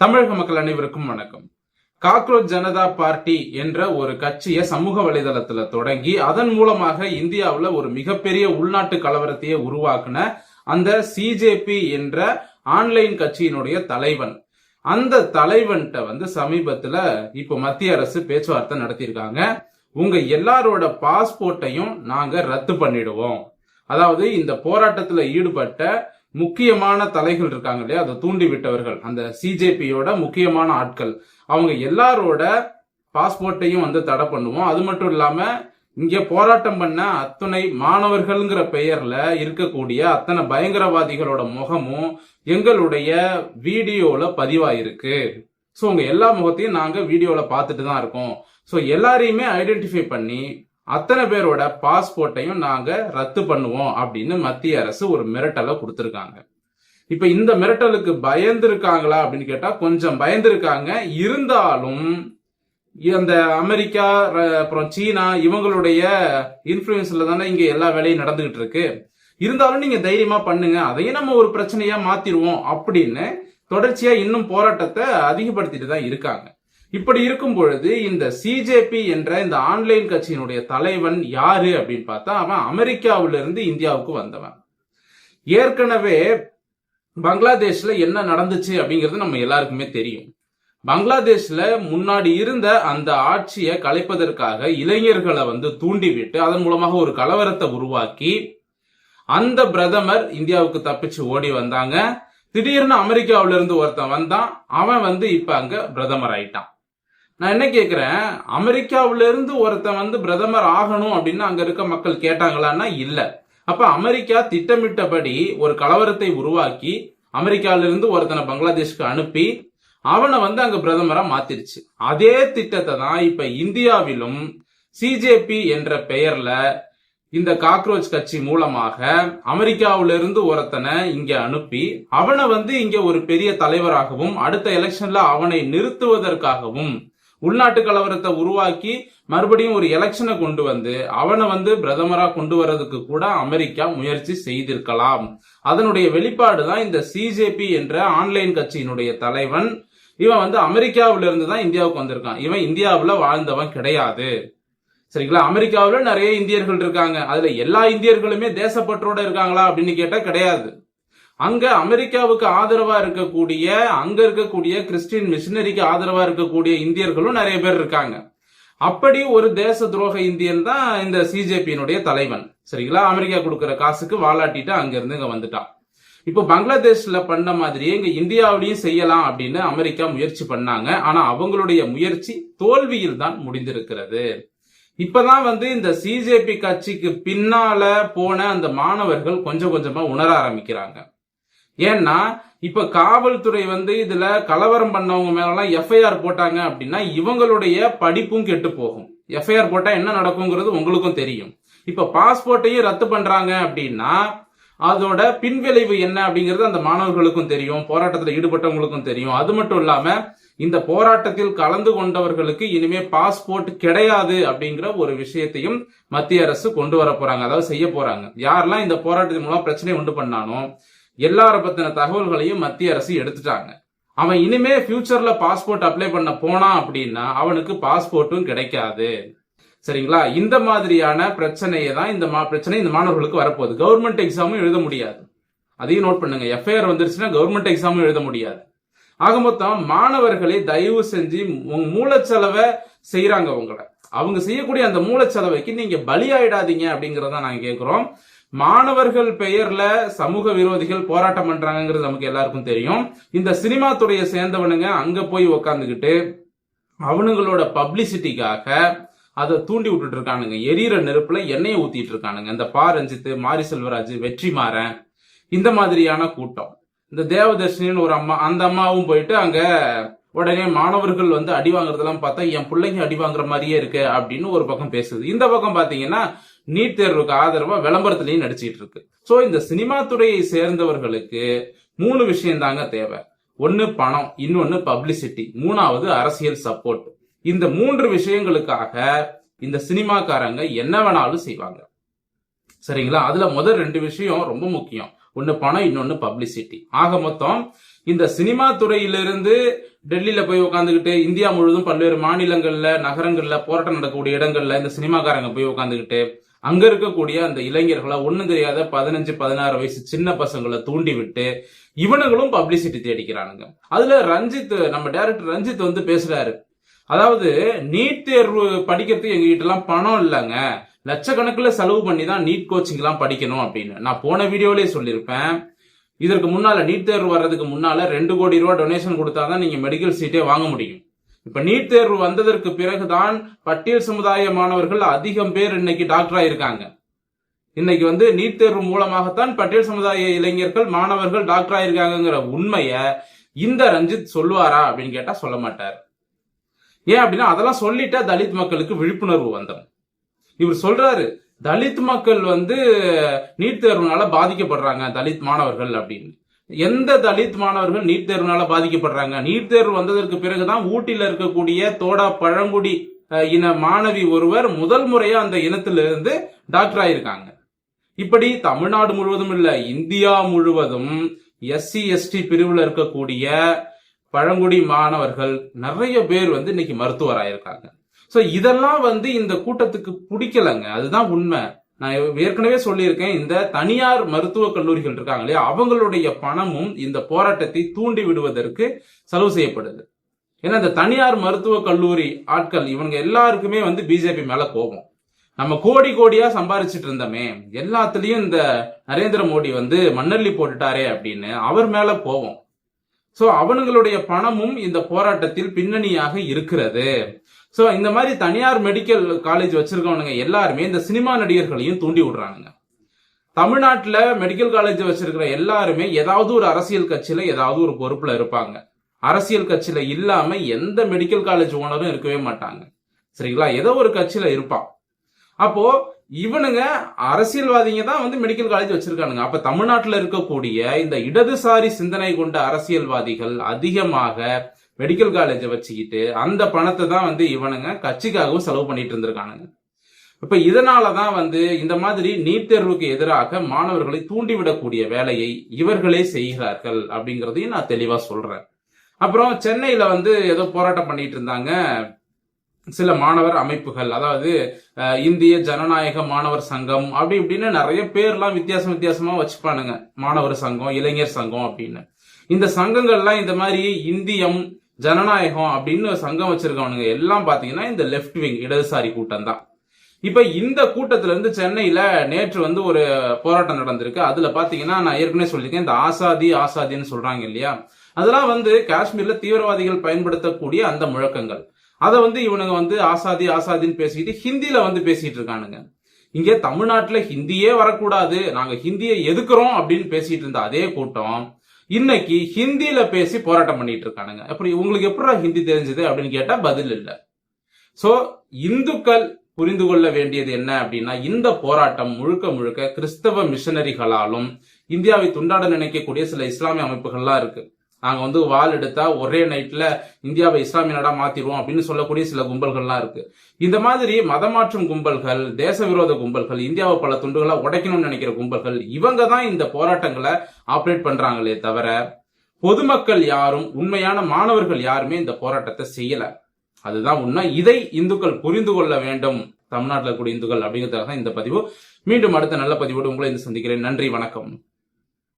தமிழக மக்கள் அனைவருக்கும் வணக்கம். காக்ரோச் ஜனதா பார்ட்டி என்ற ஒரு கட்சியை சமூக வலைதளத்துல தொடங்கி அதன் மூலமாக இந்தியாவில் ஒரு மிகப்பெரிய உள்நாட்டு கலவரத்தையே உருவாக்குன அந்த சிஜேபி என்ற ஆன்லைன் கட்சியினுடைய தலைவன், அந்த தலைவன்கிட்ட சமீபத்துல இப்ப மத்திய அரசு பேச்சுவார்த்தை நடத்தியிருக்காங்க. உங்க எல்லாரோட பாஸ்போர்ட்டையும் நாங்க ரத்து பண்ணிடுவோம். அதாவது இந்த போராட்டத்துல ஈடுபட்ட முக்கியமான தலைகள் இருக்காங்க இல்லையா, அதை தூண்டி விட்டவர்கள், அந்த சிஜேபியோட முக்கியமான ஆட்கள், அவங்க எல்லாரோட பாஸ்போர்ட்டையும் தடை பண்ணுவோம். அது மட்டும் இல்லாம இங்க போராட்டம் பண்ண அத்தனை மாணவர்கள்ங்கிற பெயர்ல இருக்கக்கூடிய அத்தனை பயங்கரவாதிகளோட முகமும் எங்களுடைய வீடியோல பதிவாயிருக்கு. சோ உங்க எல்லா முகத்தையும் நாங்க வீடியோல பார்த்துட்டு தான் இருக்கோம். சோ எல்லாரையுமே ஐடென்டிஃபை பண்ணி அத்தனை பேரோட பாஸ்போர்ட்டையும் நாங்க ரத்து பண்ணுவோம் அப்படின்னு மத்திய அரசு ஒரு மிரட்டலை கொடுத்திருக்காங்க. இப்ப இந்த மிரட்டலுக்கு பயந்துருக்காங்களா அப்படின்னு கேட்டா கொஞ்சம் பயந்துருக்காங்க. இருந்தாலும் அந்த அமெரிக்கா அப்புறம் சீனா இவங்களுடைய இன்ஃபுளுன்ஸ்ல தானே இங்க எல்லா வேலையும் நடந்துகிட்டு இருக்கு. இருந்தாலும் நீங்க தைரியமா பண்ணுங்க, அதையும் நம்ம ஒரு பிரச்சனையா மாத்திருவோம் அப்படின்னு தொடர்ச்சியா இன்னும் போராட்டத்தை அதிகப்படுத்திட்டு தான் இருக்காங்க. இப்படி இருக்கும் பொழுது இந்த சிஜேபி என்ற இந்த ஆன்லைன் கட்சியினுடைய தலைவன் யாரு அப்படின்னு பார்த்தா அவன் அமெரிக்காவில இருந்து இந்தியாவுக்கு வந்தவன். ஏற்கனவே பங்களாதேஷ்ல என்ன நடந்துச்சு அப்படிங்கிறது நம்ம எல்லாருக்குமே தெரியும். பங்களாதேஷ்ல முன்னாடி இருந்த அந்த ஆட்சியை கலைப்பதற்காக இளைஞர்களை தூண்டிவிட்டு அதன் மூலமாக ஒரு கலவரத்தை உருவாக்கி அந்த பிரதமர் இந்தியாவுக்கு தப்பிச்சு ஓடி வந்தாங்க. திடீர்னு அமெரிக்காவில இருந்து ஒருத்தன் வந்தான், அவன் இப்ப அங்க பிரதமர் ஆயிட்டான். நான் என்ன கேக்குறேன், அமெரிக்காவில இருந்து ஒருத்தன் பிரதமர் ஆகணும் அப்படின்னு அங்க இருக்க மக்கள் கேட்டாங்களான்னா இல்ல. அப்ப அமெரிக்கா திட்டமிட்டபடி ஒரு கலவரத்தை உருவாக்கி அமெரிக்காவில இருந்து ஒருத்தனை பங்களாதேஷ்க்கு அனுப்பி அவனை அங்க பிரதமரா மாத்திருச்சு. அதே திட்டத்தை தான் இப்ப இந்தியாவிலும் சிஜேபி என்ற பெயர்ல இந்த காக்ரோச் கட்சி மூலமாக அமெரிக்காவில இருந்து ஒருத்தனை இங்க அனுப்பி அவனை இங்க ஒரு பெரிய தலைவராகவும் அடுத்த எலெக்ஷன்ல அவனை நிறுத்துவதற்காகவும் உள்நாட்டு கலவரத்தை உருவாக்கி மறுபடியும் ஒரு எலெக்ஷனை கொண்டு அவனை பிரதமரா கொண்டு வரதுக்கு கூட அமெரிக்கா முயற்சி செய்திருக்கலாம். அதனுடைய வெளிப்பாடுதான் இந்த சிஜேபி என்ற ஆன்லைன் கட்சியினுடைய தலைவன். இவன் அமெரிக்காவில இருந்து தான் இந்தியாவுக்கு வந்திருக்கான். இவன் இந்தியாவுல வாழ்ந்தவன் கிடையாது. சரிங்களா? அமெரிக்காவில நிறைய இந்தியர்கள் இருக்காங்க. அதுல எல்லா இந்தியர்களுமே தேசப்பற்றோட இருக்காங்களா அப்படின்னு கேட்டா கிடையாது. அங்க அமெரிக்காவுக்கு ஆதரவா இருக்கக்கூடிய அங்க இருக்கக்கூடிய கிறிஸ்டியன் மிஷினரிக்கு ஆதரவா இருக்கக்கூடிய இந்தியர்களும் நிறைய பேர் இருக்காங்க. அப்படி ஒரு தேச துரோக இந்தியன் தான் இந்த சிஜேபியினுடைய தலைவன். சரிங்களா? அமெரிக்கா கொடுக்கிற காசுக்கு வாலாட்டிட்டு அங்க இருந்து இங்க வந்துட்டான். இப்போ பங்களாதேஷ்ல பண்ண மாதிரியே இங்க இந்தியாவிலையும் செய்யலாம் அப்படின்னு அமெரிக்கா முயற்சி பண்ணாங்க. ஆனா அவங்களுடைய முயற்சி தோல்வியில் தான் முடிந்திருக்கிறது. இப்பதான் இந்த சிஜேபி கட்சிக்கு பின்னால போன அந்த மாணவர்கள் கொஞ்சம் கொஞ்சமா உணர ஆரம்பிக்கிறாங்க. ஏன்னா இப்ப காவல்துறை இதுல கலவரம் பண்ணவங்க மேலாம் எஃப்ஐஆர் போட்டாங்க அப்படின்னா இவங்களுடைய படிப்பும் கெட்டு போகும். எஃப்ஐஆர் போட்டா என்ன நடக்குங்கிறது உங்களுக்கும் தெரியும். இப்ப பாஸ்போர்ட்டையும் ரத்து பண்றாங்க அப்படின்னா அதோட பின்விளைவு என்ன அப்படிங்கிறது அந்த மாணவர்களுக்கும் தெரியும், போராட்டத்தில் ஈடுபட்டவங்களுக்கும் தெரியும். அது மட்டும் இல்லாம இந்த போராட்டத்தில் கலந்து கொண்டவர்களுக்கு இனிமே பாஸ்போர்ட் கிடையாது அப்படிங்கிற ஒரு விஷயத்தையும் மத்திய அரசு கொண்டு வர போறாங்க, அதாவது செய்ய போறாங்க. யாரெல்லாம் இந்த போராட்டத்தின் மூலம் பிரச்சனை உண்டு பண்ணானோ எல்லார பத்தின தகவல்களையும் மத்திய அரசு எடுத்துட்டாங்க. அவன் இனிமே ஃபியூச்சர்ல பாஸ்போர்ட் அப்ளை பண்ண போனா அப்படின்னா அவனுக்கு பாஸ்போர்ட்டும் கிடைக்காது. சரிங்களா? இந்த மாதிரியான பிரச்சனையை தான் இந்த மாணவர்களுக்கு வரப்போகுது. கவர்மெண்ட் எக்ஸாமும் எழுத முடியாது. அதையும் நோட் பண்ணுங்க. எஃப்ஐஆர் வந்துருச்சுன்னா கவர்மெண்ட் எக்ஸாமும் எழுத முடியாது. ஆக மொத்தம் மாணவர்களை தயவு செஞ்சு மூலச்செலவை செய்யறாங்க. அவங்க செய்யக்கூடிய அந்த மூலச்செலவைக்கு நீங்க பலியாயிடாதீங்க அப்படிங்கறத நாங்க கேட்கிறோம். மாணவர்கள் பெயர்ல சமூக விரோதிகள் போராட்டம் பண்றாங்கிறது நமக்கு எல்லாருக்கும் தெரியும். இந்த சினிமா துறையை சேர்ந்தவனுங்க அங்க போய் உக்காந்துக்கிட்டு அவனுங்களோட பப்ளிசிட்டிக்காக அதை தூண்டி விட்டுட்டு இருக்கானுங்க. எரியிற நெருப்புல எண்ணெயை ஊத்திட்டு இருக்கானுங்க. இந்த பா ரஞ்சித், மாரி செல்வராஜ், வெற்றிமாறன், இந்த மாதிரியான கூட்டம். இந்த தேவதர்ஷினின்னு ஒரு அம்மா, அந்த அம்மாவும் போயிட்டு அங்க உடனே மாணவர்கள் அடி வாங்குறதெல்லாம் பார்த்தா என் பிள்ளைங்க அடி வாங்குற மாதிரியே இருக்கு அப்படின்னு ஒரு பக்கம் பேசுது. இந்த பக்கம் பாத்தீங்கன்னா நீட் தேர்வுக்கு ஆதரவா விளம்பரத்திலையும் நடிச்சிட்டு இருக்கு. சோ இந்த சினிமா துறையை சேர்ந்தவர்களுக்கு 3 விஷயம் தாங்க தேவை. ஒன்னு பணம், இன்னொன்னு பப்ளிசிட்டி, மூணாவது அரசியல் சப்போர்ட். இந்த 3 விஷயங்களுக்காக இந்த சினிமாக்காரங்க என்ன வேணாலும் செய்வாங்க. சரிங்களா? அதுல முதல் 2 விஷயம் ரொம்ப முக்கியம். ஒன்னு பணம், இன்னொன்னு பப்ளிசிட்டி. ஆக மொத்தம் இந்த சினிமா துறையிலிருந்து டெல்லியில போய் உட்காந்துக்கிட்டு இந்தியா முழுவதும் பல்வேறு மாநிலங்கள்ல நகரங்கள்ல போராட்டம் நடக்கக்கூடிய இடங்கள்ல இந்த சினிமாக்காரங்க போய் உட்காந்துக்கிட்டு அங்க இருக்கக்கூடிய அந்த இளைஞர்களை ஒண்ணும் தெரியாத 15-16 வயசு சின்ன பசங்களை தூண்டி விட்டு இவனுங்களும் பப்ளிசிட்டி தேடிக்கிறானுங்க. அதுல ரஞ்சித், நம்ம டைரக்டர் ரஞ்சித் வந்து பேசுறாரு, அதாவது நீட் தேர்வு படிக்கிறதுக்கு எங்க கிட்ட எல்லாம் பணம் இல்லைங்க, லட்சக்கணக்கில் செலவு பண்ணி தான் நீட் கோச்சிங் எல்லாம் படிக்கணும் அப்படின்னு. நான் போன வீடியோலயே சொல்லியிருப்பேன், இதற்கு முன்னால நீட் தேர்வு வர்றதுக்கு முன்னால 2 கோடி ரூபாய் டொனேஷன் கொடுத்தாதான் நீங்க மெடிக்கல் சீட்டே வாங்க முடியும். இப்ப நீட் தேர்வு வந்ததற்கு பிறகுதான் பட்டியல் சமுதாய மாணவர்கள் அதிகம் பேர் இன்னைக்கு டாக்டர் ஆயிருக்காங்க. இன்னைக்கு வந்து நீட் தேர்வு மூலமாகத்தான் பட்டியல் சமுதாய இளைஞர்கள் மாணவர்கள் டாக்டர் ஆயிருக்காங்கிற உண்மைய இந்த ரஞ்சித் சொல்லுவாரா அப்படின்னு கேட்டா சொல்ல மாட்டார். ஏன் அப்படின்னா அதெல்லாம் சொல்லிட்டா தலித் மக்களுக்கு விழிப்புணர்வு வந்துடும். இவர் சொல்றாரு, தலித் மக்கள் வந்து நீட் தேர்வுனால பாதிக்கப்படுறாங்க தலித் மாணவர்கள் அப்படின்னு. எந்த தலித் மாணவர்கள் நீட் தேர்வுனால பாதிக்கப்படுறாங்க? நீட் தேர்வு வந்ததற்கு பிறகுதான் ஊட்டியில இருக்கக்கூடிய தோடா பழங்குடி இன மாணவி ஒருவர் முதல் முறையா அந்த இனத்திலிருந்து டாக்டர் ஆயிருக்காங்க. இப்படி தமிழ்நாடு முழுவதும் இல்ல, இந்தியா முழுவதும் SC ST பிரிவுல இருக்கக்கூடிய பழங்குடி மாணவர்கள் நிறைய பேர் வந்து இன்னைக்கு மருத்துவர் ஆயிருக்காங்க. சோ இதெல்லாம் வந்து இந்த கூட்டத்துக்கு பிடிக்கலங்க, அதுதான் உண்மை. நான் ஏற்கனவே சொல்லியிருக்கேன், இந்த தனியார் மருத்துவ கல்லூரிகள் இருக்காங்க இல்லையா, அவங்களுடைய பணமும் இந்த போராட்டத்தை தூண்டி விடுவதற்கு செலவு செய்யப்படுது. ஏன்னா இந்த தனியார் மருத்துவ கல்லூரி ஆட்கள் இவங்க எல்லாருக்குமே வந்து பிஜேபி மேல கோபம். நம்ம கோடி கோடியா சம்பாரிச்சிட்டு இருந்தோமே, எல்லாத்துலயும் இந்த நரேந்திர மோடி வந்து மண்ணள்ளி போட்டுட்டாரே அப்படின்னு அவர் மேல கோபம். சோ அவனுங்களுடைய பணமும் இந்த போராட்டத்தில் பின்னணியாக இருக்கிறது. சோ இந்த மாதிரி தனியார் மெடிக்கல் காலேஜ் வச்சிருக்கவனுங்க எல்லாருமே இந்த சினிமா நடிகர்களையும் தூண்டி விடுறானுங்க. தமிழ்நாட்டுல மெடிக்கல் காலேஜ் வச்சிருக்கிற எல்லாருமே ஏதாவது ஒரு அரசியல் கட்சியில ஏதாவது ஒரு பொறுப்புல இருப்பாங்க. அரசியல் கட்சியில இல்லாம எந்த மெடிக்கல் காலேஜ் ஓனரும் இருக்கவே மாட்டாங்க, சரிங்களா? ஏதோ ஒரு கட்சியில இருப்பான். அப்போ இவனுங்க அரசியல்வாதிங்க தான் வந்து மெடிக்கல் காலேஜ் வச்சிருக்கானுங்க. அப்ப தமிழ்நாட்டில் இருக்கக்கூடிய இந்த இடதுசாரி சிந்தனை கொண்ட அரசியல்வாதிகள் அதிகமாக மெடிக்கல் காலேஜை வச்சுக்கிட்டு அந்த பணத்தை தான் வந்து இவனுங்க கட்சிக்காகவும் செலவு பண்ணிட்டு இருந்திருக்கானுங்க. இப்ப இதனாலதான் வந்து இந்த மாதிரி நீட் தேர்வுக்கு எதிராக மாணவர்களை தூண்டிவிடக்கூடிய வேலையை இவர்களே செய்கிறார்கள் அப்படிங்கறதையும் நான் தெளிவா சொல்றேன். அப்புறம் சென்னையில வந்து ஏதோ போராட்டம் பண்ணிட்டு இருந்தாங்க சில மாணவர் அமைப்புகள், அதாவது இந்திய ஜனநாயக மாணவர் சங்கம் அப்படி இப்படின்னு நிறைய பேர்லாம் வித்தியாசமா வச்சுப்பானுங்க. மாணவர் சங்கம், இளைஞர் சங்கம் அப்படின்னு. இந்த சங்கங்கள்லாம் இந்த மாதிரி இந்தியம் ஜனநாயகம் அப்படின்னு சங்கம் வச்சிருக்கவனுங்க எல்லாம் பாத்தீங்கன்னா இந்த லெப்ட் விங் இடதுசாரி கூட்டம் தான். இப்ப இந்த கூட்டத்துல இருந்து சென்னையில நேற்று வந்து ஒரு போராட்டம் நடந்திருக்கு. அதுல பாத்தீங்கன்னா நான் ஏற்கனவே சொல்லியிருக்கேன், இந்த ஆசாதின்னு சொல்றாங்க இல்லையா, அதெல்லாம் வந்து காஷ்மீர்ல தீவிரவாதிகள் பயன்படுத்தக்கூடிய அந்த முழக்கங்கள். அதை வந்து இவனுங்க வந்து ஆசாதின்னு பேசிக்கிட்டு ஹிந்தியில வந்து பேசிட்டு இருக்கானுங்க. இங்கே தமிழ்நாட்டுல ஹிந்தியே வரக்கூடாது, நாங்க ஹிந்தியை எதுக்குறோம் அப்படின்னு பேசிட்டு இருந்த அதே கூட்டம் இன்னைக்கு ஹிந்தியில பேசி போராட்டம் பண்ணிட்டு இருக்கானுங்க. அப்படி உங்களுக்கு எப்படி ஹிந்தி தெரிஞ்சது அப்படின்னு கேட்டா பதில் இல்ல. சோ இந்துக்கள் புரிந்து கொள்ள வேண்டியது என்ன அப்படின்னா, இந்த போராட்டம் முழுக்க கிறிஸ்தவ மிஷனரிகளாலும் இந்தியாவை துண்டாட நினைக்கக்கூடிய சில இஸ்லாமிய அமைப்புகள்லாம் இருக்கு. நாங்க வந்து வால் எடுத்தா ஒரே நைட்ல இந்தியாவை இஸ்லாமிய நாடா மாத்திடுவோம் அப்படின்னு சொல்லக்கூடிய சில கும்பல்கள்லாம் இருக்கு. இந்த மாதிரி மதமாற்றும் கும்பல்கள், தேச விரோத கும்பல்கள், இந்தியாவை பல துண்டுகளா உடைக்கணும்னு நினைக்கிற கும்பல்கள், இவங்க தான் இந்த போராட்டங்களை ஆபரேட் பண்றாங்களே தவிர பொதுமக்கள் யாரும், உண்மையான மாணவர்கள் யாருமே இந்த போராட்டத்தை செய்யல. அதுதான் உண்மை. இதை இந்துக்கள் புரிந்து கொள்ள வேண்டும், தமிழ்நாட்டில் கூடிய இந்துக்கள் அப்படிங்கிறதுக்காக இந்த பதிவு. மீண்டும் அடுத்த நல்ல பதிவோடு உங்களை சந்திக்கிறேன். நன்றி, வணக்கம்.